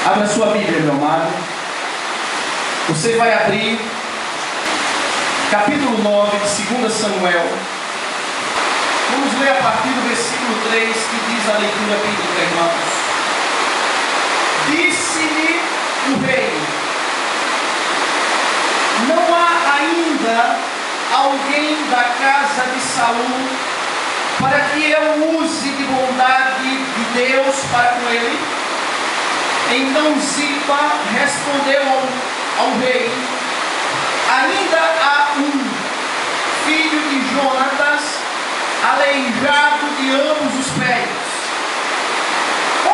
Abra sua Bíblia, meu amado. Você vai abrir capítulo 9 de 2 Samuel. Vamos ler a partir do versículo 3, que diz a leitura bíblica, irmãos. Disse-lhe o rei: não há ainda alguém da casa de Saul para que eu use de bondade de Deus para com ele? Então Ziba respondeu ao rei: ainda há um filho de Jonatas, aleijado de ambos os pés.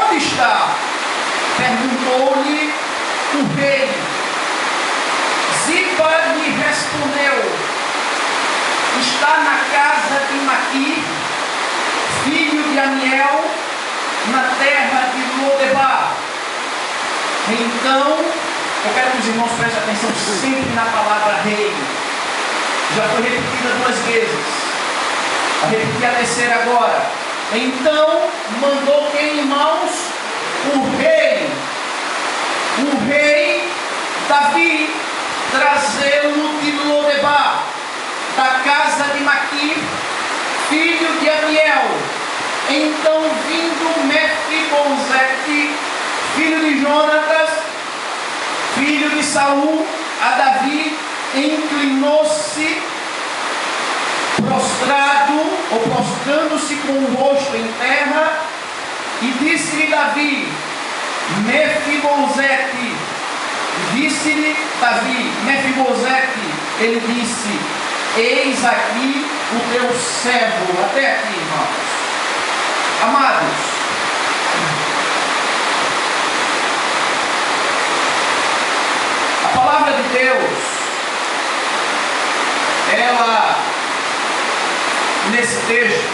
Onde está? Perguntou-lhe o rei. Ziba lhe respondeu: está na casa de Maquir, filho de Amiel, na terra de Lodebar. Então, eu quero que os irmãos prestem atenção sempre na palavra rei. Já foi repetida 2 vezes. Vou repetir a terceira agora. Então, mandou quem, irmãos? O rei Davi, trazê-lo de Lodebar, da casa de Maquir, filho de Amiel. Então, vindo Mefibosete, filho de Jonatas, filho de Saul, a Davi, inclinou-se, prostrando-se com o rosto em terra, e disse-lhe Davi: Mefibosete. Disse-lhe Davi: Mefibosete. Ele disse: eis aqui o teu servo. Até aqui, irmãos. Amados, a palavra de Deus, ela, nesse texto,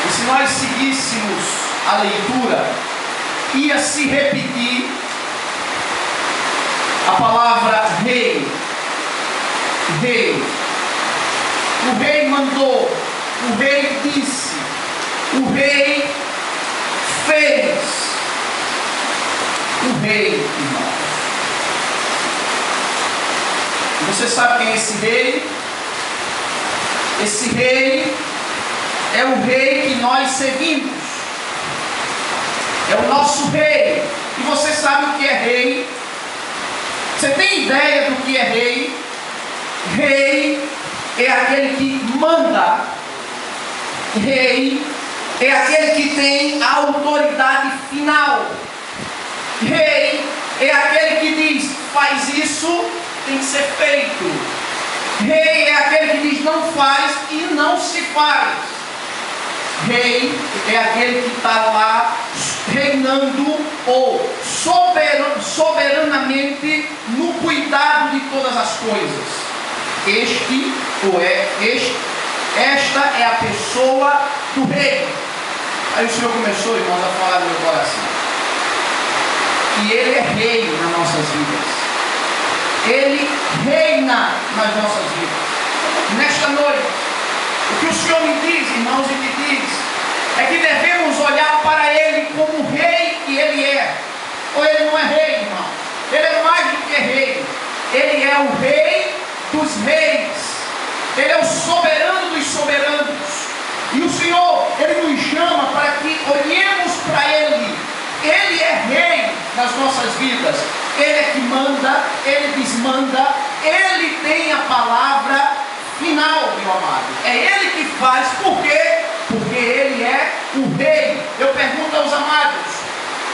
e se nós seguíssemos a leitura, ia se repetir a palavra rei. O rei mandou, o rei disse, o rei fez. O rei, irmão. Você sabe quem é esse rei? Esse rei é o rei que nós seguimos. É o nosso rei. E você sabe o que é rei? Você tem ideia do que é rei? Rei é aquele que manda. Rei é aquele que tem a autoridade final. Rei é aquele que diz: faz isso, tem que ser feito. Rei é aquele que diz: não faz e não se faz. Rei é aquele que está lá reinando ou soberanamente no cuidado de todas as coisas. Esta é a pessoa do rei. Aí o Senhor começou, irmãos, a falar no meu coração que Ele é rei nas nossas vidas. Ele reina nas nossas vidas. Nesta noite, o que o Senhor me diz, irmãos, e me diz, é que devemos olhar para Ele como o rei que Ele é. Ou Ele não é rei, irmão? Ele é mais do que rei. Ele é o rei dos reis. Ele é o soberano dos soberanos. E o Senhor, Ele nos chama para que olhemos para Ele. Ele é rei nas nossas vidas. Ele é que manda, Ele desmanda, Ele tem a palavra final, meu amado. É Ele que faz. Por quê? Porque Ele é o rei. Eu pergunto aos amados: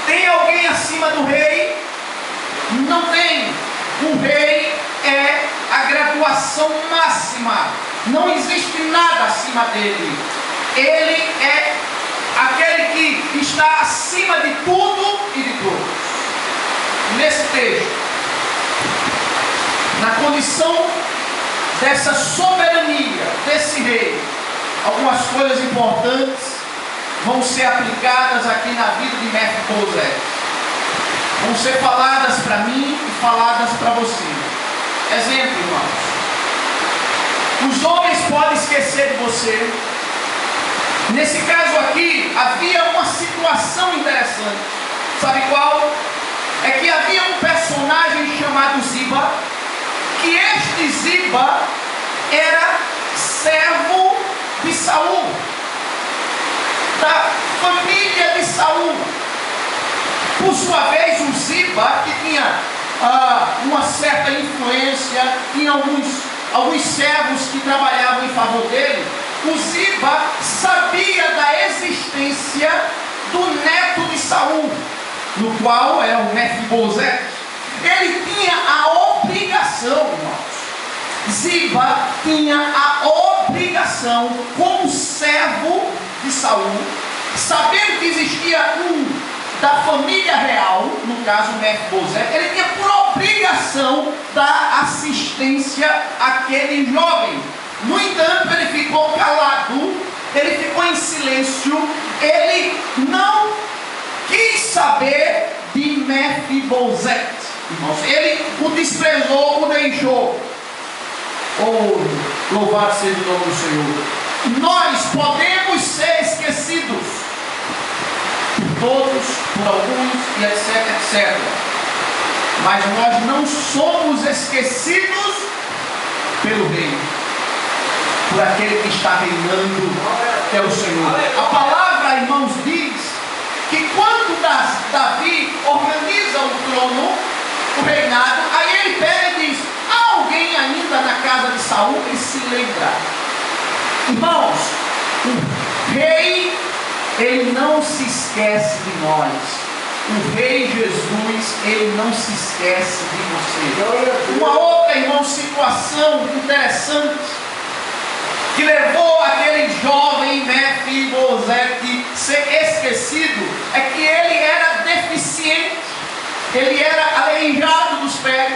tem alguém acima do rei? Não tem. O rei é a graduação máxima. Não existe nada acima dele. Ele é aquele que está acima de tudo e de todos. Nesse texto, na condição dessa soberania desse rei, algumas coisas importantes vão ser aplicadas aqui na vida de Mefibosete. Vão ser faladas para mim e faladas para você. Exemplo, irmãos. Os homens podem esquecer de você. Nesse caso aqui, havia uma situação interessante. Sabe qual? de Ziba era servo de Saul, da família de Saul. Por sua vez, o Ziba, que tinha uma certa influência em alguns servos que trabalhavam em favor dele, o Ziba sabia da existência do neto de Saul, no qual era o Mefibosete. Ele tinha a obrigação, irmãos. Ziba tinha a obrigação, como servo de Saul, sabendo que existia da família real, no caso Mefibosete, ele tinha por obrigação dar assistência àquele jovem. No entanto, ele ficou calado, ele ficou em silêncio, ele não quis saber de Mefibosete, irmãos. Ele o desprezou, o deixou. Oh, louvado seja o nome do Senhor. Nós podemos ser esquecidos por todos, por alguns, e etc, etc. Mas nós não somos esquecidos pelo rei, por aquele que está reinando, que é o Senhor. A palavra, irmãos, diz que quando Davi organiza o trono, o reinado, aí ele pega e diz: há alguém ainda na casa de Saul que se lembra? Irmãos, o rei, ele não se esquece de nós. O rei Jesus, ele não se esquece de você. Uma outra, irmão, situação interessante que levou aquele jovem Mefibosete ser esquecido é que ele era deficiente, ele era aleijado dos pés,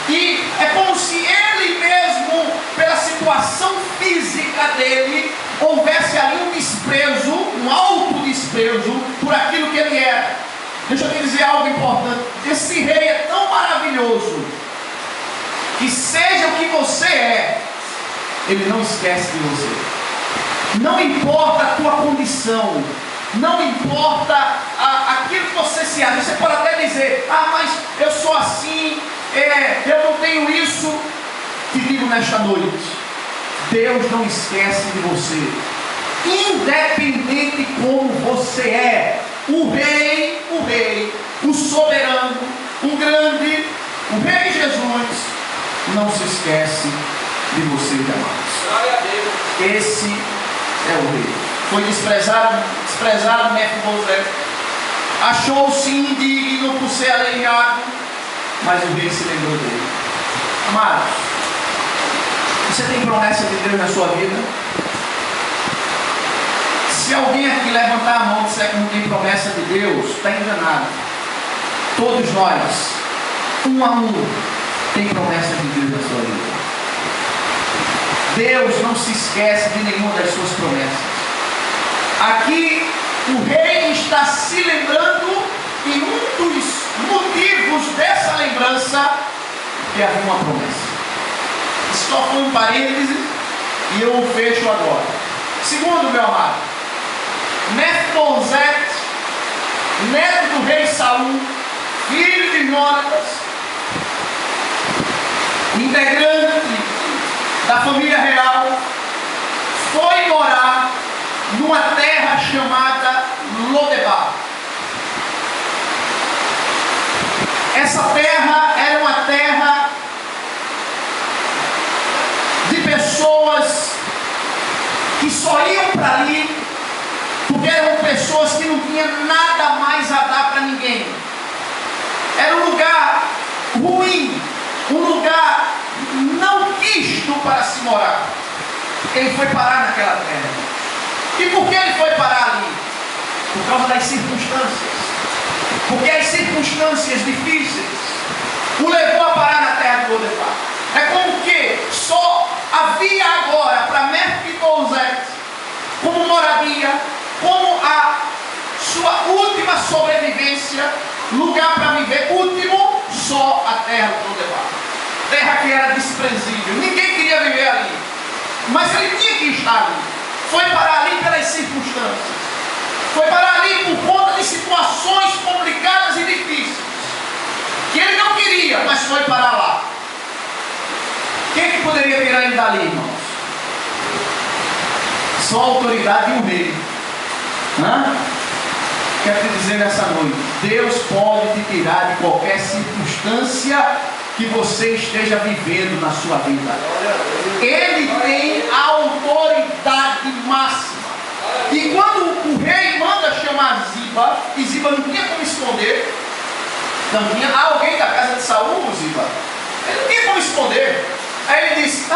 e é como se ele mesmo, pela situação física dele, houvesse ali um desprezo, um alto desprezo por aquilo que ele era. Deixa eu te dizer algo importante: esse rei é tão maravilhoso que, seja o que você é, ele não esquece de você. Não importa a tua condição, não importa aquilo que você se acha. Você pode até dizer: ah, mas eu sou assim, eu não tenho isso. Te digo nesta noite, Deus não esquece de você, independente como você é. O rei, o soberano, o grande, o rei Jesus não se esquece de você jamais. Esse é o rei. Foi desprezado Mefibosete, achou-se indigno por ser aleijado, mas o rei se lembrou dele. Amados, você tem promessa de Deus na sua vida? Se alguém aqui levantar a mão e disser que não tem promessa de Deus, está enganado. Todos nós, um a um, tem promessa de Deus na sua vida. Deus não se esquece de nenhuma das suas promessas. Aqui o rei está se lembrando, e um dos motivos dessa lembrança é que havia uma promessa. Isso só foi um parênteses e eu o fecho agora. Segundo, meu amado, Mefibosete, neto do rei Saul, filho de Jonatas, integrante da família real, foi morar numa terra chamada Lodebar. Essa terra era uma terra de pessoas que só iam para ali porque eram pessoas que não tinham nada mais a dar para ninguém. Era um lugar ruim, um lugar não quisto para se morar. Ele foi parar naquela terra. E por que ele foi parar ali? Por causa das circunstâncias. Porque as circunstâncias difíceis o levou a parar na terra de Lodebar. É como que só havia agora para Mefibosete, como moradia, como a sua última sobrevivência, lugar para viver último, só a terra de Lodebar. Terra que era desprezível, ninguém queria viver ali, mas ele tinha que estar ali. Foi parar ali pelas circunstâncias, foi parar ali por conta de situações complicadas e difíceis, que ele não queria, mas foi parar lá. está ali, irmãos? Só a autoridade de um rei. Quero te dizer nessa noite, Deus pode te tirar de qualquer circunstância que você esteja vivendo na sua vida. Ele tem a autoridade máxima. E quando o rei manda chamar Ziba, e Ziba não tinha como esconder, não tinha alguém da casa de Saul, Ziba, ele não tinha como esconder. Aí ele disse: e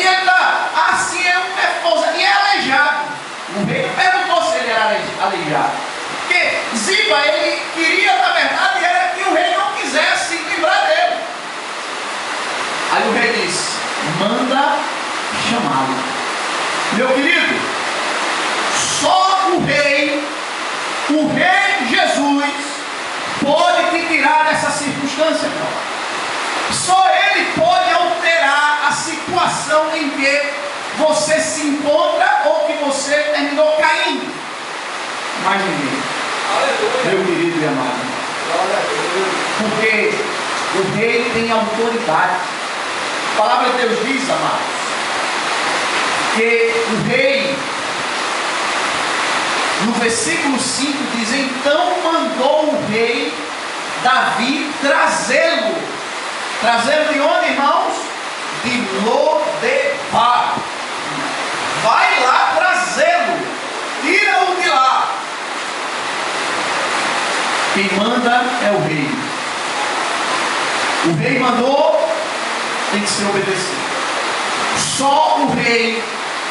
ele está assim, é um esposa, e é aleijado. O rei não perguntou se ele era aleijado, porque Ziba, ele queria, na verdade, era que o rei não quisesse se livrar dele. Aí o rei disse: manda chamá-lo. Meu querido, só o rei Jesus, pode te tirar dessa circunstância, irmão. Só ele pode alterar a situação em que você se encontra ou que você terminou caindo. Mais ninguém. Meu querido e amado. Porque o rei tem autoridade. A palavra de Deus diz, amados, que o rei, no versículo 5 diz: então mandou o rei Davi trazê-lo. Trazê-lo de onde, irmãos? De Lodebar. Vai lá trazê-lo. Tira-o de lá. Quem manda é o rei. O rei mandou, tem que ser obedecido. Só o rei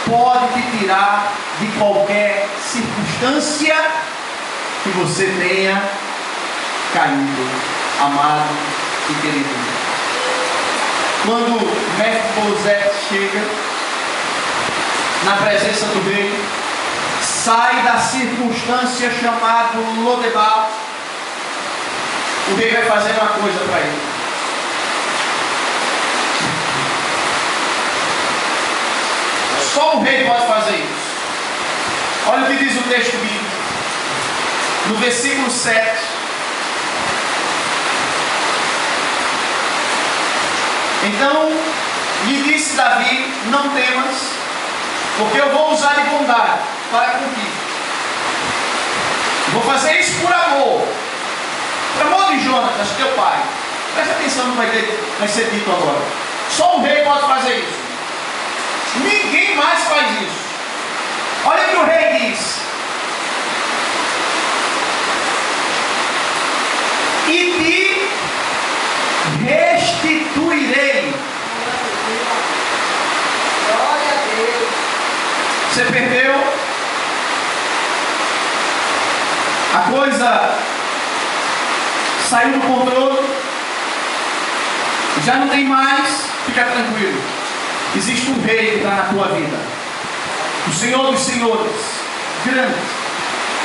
pode te tirar de qualquer circunstância que você tenha caído, amado e querido. Quando Mefibosete chega na presença do rei, sai da circunstância chamada Lodebar, o rei vai fazer uma coisa para ele. Só o rei pode fazer isso. Olha o que diz o texto bíblico, no versículo 7. Então lhe disse Davi: não temas, porque eu vou usar de bondade para contigo. Vou fazer isso por amor de Jonatas, teu pai. Presta atenção no que vai ser dito agora. Só o rei pode fazer isso. Ninguém mais faz isso. Olha o que o rei diz: e te restituirei. Glória a Deus. Você perdeu, a coisa saiu do controle, já não tem mais. Fica tranquilo, existe um rei que está na tua vida, o Senhor dos Senhores, grande,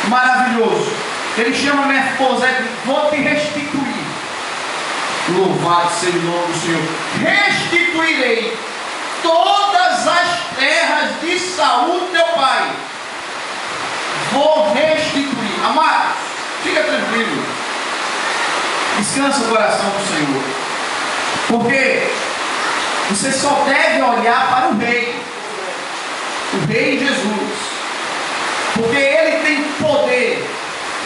maravilhoso. Ele chama Mefibosete: vou te restituir. Louvado seja o nome do Senhor. Restituirei todas as terras de Saul teu pai. Vou restituir. Amados, fica tranquilo, descansa o coração do Senhor, porque você só deve olhar para o rei Jesus, porque ele tem poder,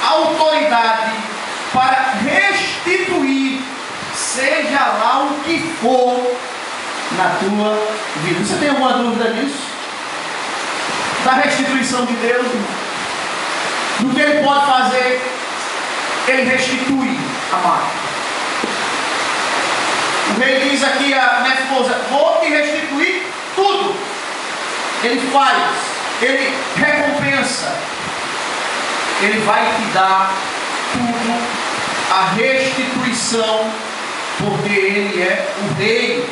autoridade para restituir, seja lá o que for na tua vida. Você tem alguma dúvida disso? Da restituição de Deus, do que ele pode fazer? Ele restitui, amado. O rei diz aqui a Mefibosete: vou te restituir tudo. Ele faz, ele recompensa, ele vai te dar tudo, a restituição, porque ele é o rei.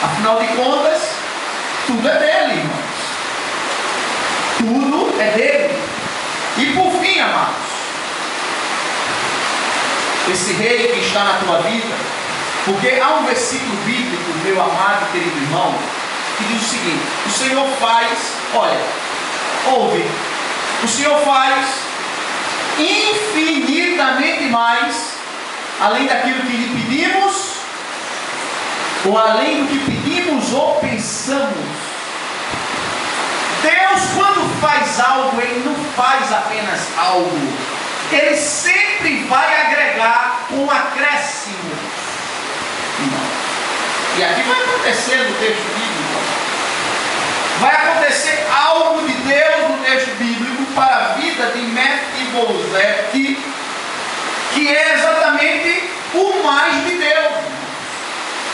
Afinal de contas, tudo é dele, irmãos. Tudo é dele. E por fim, amados, esse rei que está na tua vida, porque há um versículo bíblico, meu amado e querido irmão, que diz o seguinte: o Senhor faz, olha, ouve, o Senhor faz infinitamente mais, além daquilo que lhe pedimos ou além do que pedimos ou pensamos. Deus, quando faz algo, Ele não faz apenas algo, Ele sempre vai agregar um acréscimo. E aqui vai acontecer no texto bíblico, vai acontecer algo de Deus no texto bíblico para a vida de Mefibosete, que é exatamente o mais de Deus.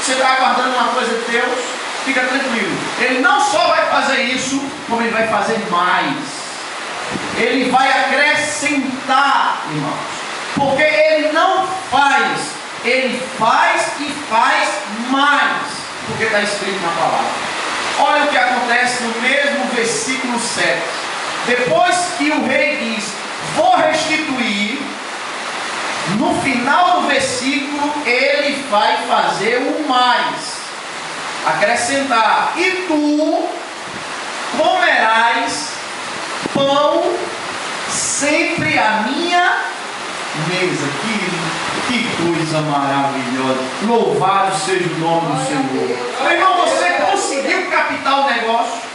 Você está aguardando uma coisa de Deus? Fica tranquilo. Ele não só vai fazer isso, como Ele vai fazer mais. Ele vai acrescentar, irmãos. Porque Ele não faz, Ele faz e faz mais. Porque está escrito na palavra. Olha o que acontece no mesmo versículo 7. Depois que o rei diz, vou restituir, no final do versículo, ele vai fazer o mais, acrescentar: e tu comerás pão sempre à minha mesa. Que coisa maravilhosa! Louvado seja o nome do Senhor. Meu irmão, você conseguiu captar o negócio?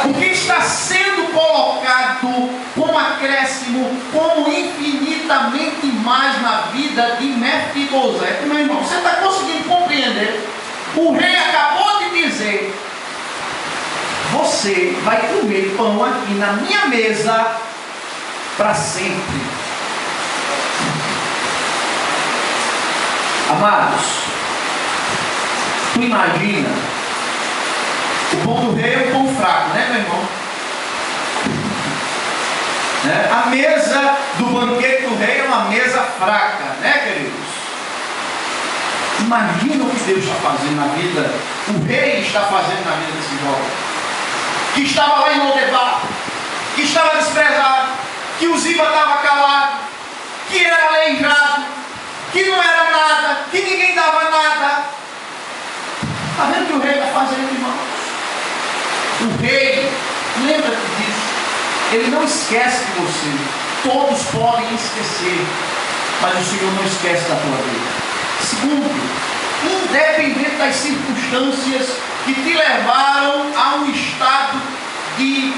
O que está sendo colocado como acréscimo, como infinitamente mais na vida de Mefibosete? Meu irmão, você está conseguindo compreender? O rei acabou de dizer: você vai comer pão aqui na minha mesa para sempre. Amados, tu imagina, o pão do rei é um pão fraco, né, meu irmão? A mesa do banquete do rei é uma mesa fraca, né, queridos? Imagina o que Deus está fazendo na vida, o rei está fazendo na vida desse jovem, que estava lá em Lodebar, que estava desprezado, que o Ziba estava calado, que era aleijado, que não era nada, que ninguém dava nada. Está vendo o que o rei está fazendo, irmãos? O rei, lembra-te disso, ele não esquece de você. Todos podem esquecer, mas o Senhor não esquece da tua vida. Segundo, independente das circunstâncias que te levaram a um estado de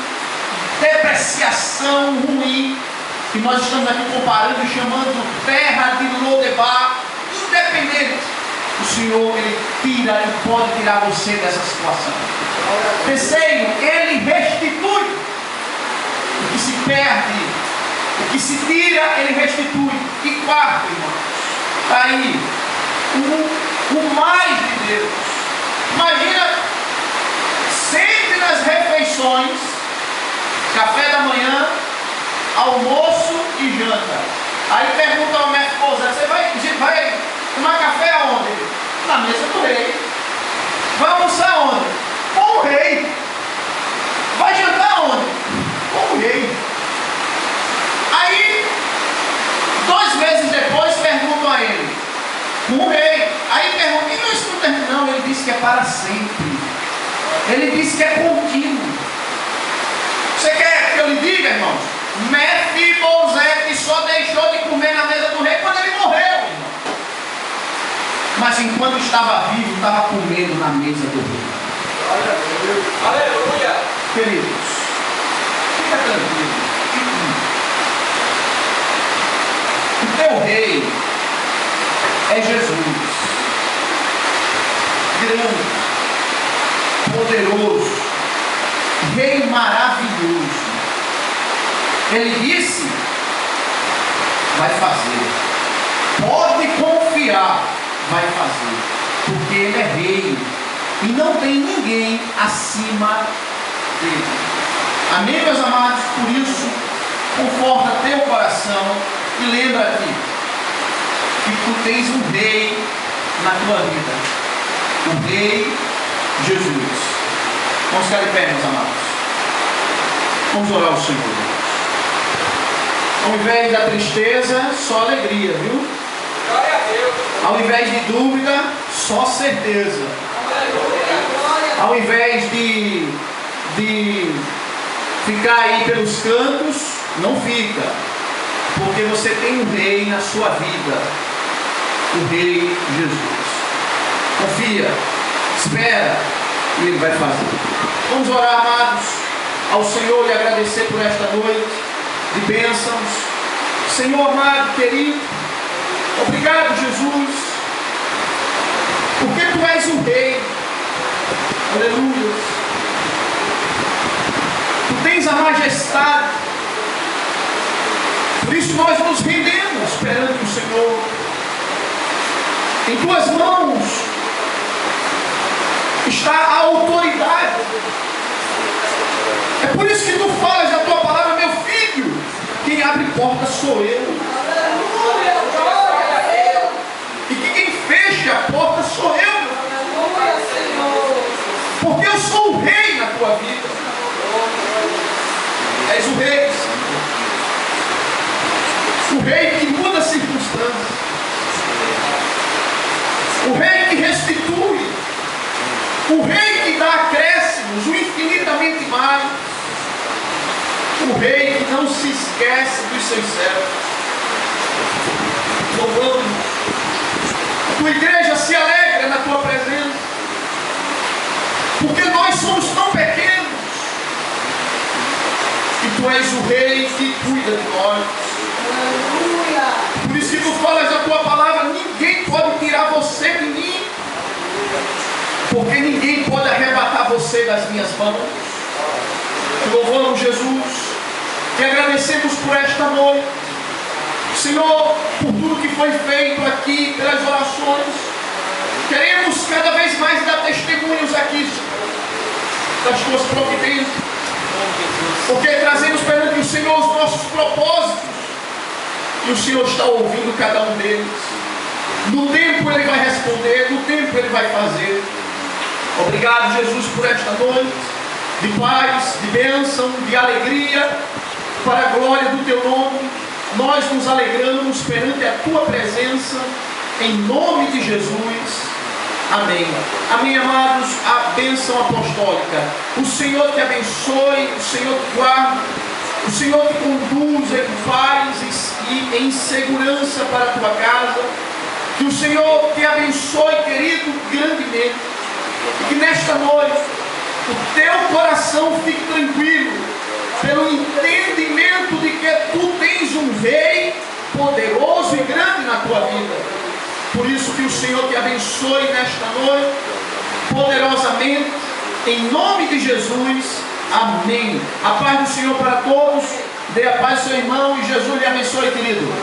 depreciação ruim, que nós estamos aqui comparando e chamando terra de Lodebar, independente, o Senhor, Ele tira e pode tirar você dessa situação. Terceiro, Ele restitui o que se perde, o que se tira, Ele restitui. E quarto, irmãos, está aí o mais de Deus. Imagina, sempre nas refeições, café da manhã, almoço e janta. Aí pergunta ao Mefibosete: você vai tomar café aonde? Na mesa do rei. Vai almoçar onde? Com o rei. Vai jantar onde? Com o rei. Aí, 2 meses depois, perguntam a ele: com o rei. Aí perguntam: e não escuta? Não, ele disse que é para sempre. Ele disse que é contínuo. Você quer que eu lhe diga, irmãos? Mefibosete só deixou de comer na mesa do rei quando ele morreu, irmão. Mas enquanto estava vivo, estava comendo na mesa do rei. Aleluia! Queridos, fica tranquilo. O teu rei é Jesus, grande, poderoso, rei maravilhoso. Ele disse: vai fazer, pode confiar, vai fazer, porque Ele é rei e não tem ninguém acima dele. Amém, meus amados? Por isso, conforta teu coração e lembra-te que tu tens um rei na tua vida, o Rei Jesus. Vamos ficar de pé, meus amados. Vamos orar ao Senhor. Ao invés da tristeza, só alegria, viu? Glória a Deus. Ao invés de dúvida, só certeza. Ao invés de ficar aí pelos cantos, não fica. Porque você tem um rei na sua vida, o Rei Jesus. Confia, espera e Ele vai fazer. Vamos orar, amados, ao Senhor e agradecer por esta noite de bênçãos. Senhor amado, querido, obrigado, Jesus, porque Tu és o Rei. Aleluia. Tu tens a majestade. Por isso nós nos rendemos perante o Senhor. Em Tuas mãos está a autoridade. É por isso que Tu falas na Tua palavra, meu filho, quem abre porta sou eu. E que quem fecha a porta sou eu. Porque eu sou o Rei na tua vida. És o Rei. O Rei que muda as circunstâncias. O Rei que restitui. O Rei que dá acréscimos, o infinitamente mais. O Rei que não se esquece dos seus servos. Louvamos. A tua igreja se alegra na tua presença. Porque nós somos tão pequenos. E Tu és o Rei que cuida de nós. Aleluia. Por isso que Tu falas na Tua palavra, ninguém pode tirar você de mim. Porque ninguém pode arrebatar você das minhas mãos. Te louvamos, Jesus. Te agradecemos por esta noite. Senhor, por tudo que foi feito aqui, pelas orações. Queremos cada vez mais dar testemunhos aqui das Tuas providências. Porque trazemos perante o Senhor os nossos propósitos. E o Senhor está ouvindo cada um deles. No tempo Ele vai responder, no tempo Ele vai fazer. Obrigado, Jesus, por esta noite de paz, de bênção, de alegria, para a glória do Teu nome. Nós nos alegramos perante a Tua presença, em nome de Jesus. Amém. Amém, amados. A bênção apostólica. O Senhor te abençoe, o Senhor te guarde, o Senhor te conduza em paz e em segurança para a tua casa. Que o Senhor te abençoe, querido, grandemente. E que nesta noite o teu coração fique tranquilo, pelo entendimento de que tu tens um Rei poderoso e grande na tua vida. Por isso que o Senhor te abençoe nesta noite, poderosamente, em nome de Jesus. Amém. A paz do Senhor para todos. Dê a paz ao seu irmão e Jesus lhe abençoe, querido.